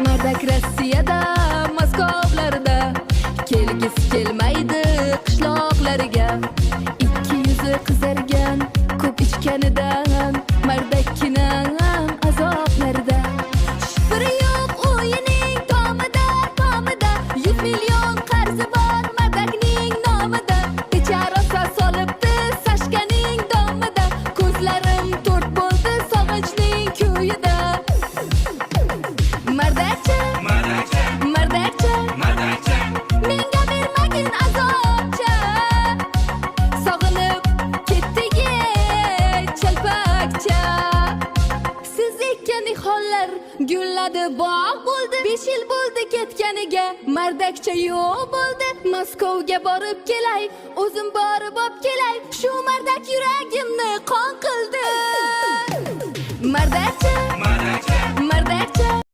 Mardak Rossiyada, Moskovlarda kelgisi kelmaydi qishloqlarga. Ikki yuzi qizargan ko'p ichganidan mardakkinam azoblarda. Shifri yo'q o'yining tomida 100 million qarzi bor mardakning nomida. Becharosa solibdi sashkaning domida. Ko'zlarim to'rt bo'ldi sog'inchning ko'yida. Mardakcha, mardakcha, menga bermagin azobcha. Sog'inib ketdi chalpakcha. Siz ekkaning hollar gulladi bog' bo'ldi. 5 yil bo'ldi ketganiga, mardakcha yo'q bo'ldi. Maskovga borib kelay, o'zim borib olib kelay. Shu mardak yuragimni qon qildi. Mardakcha, mardakcha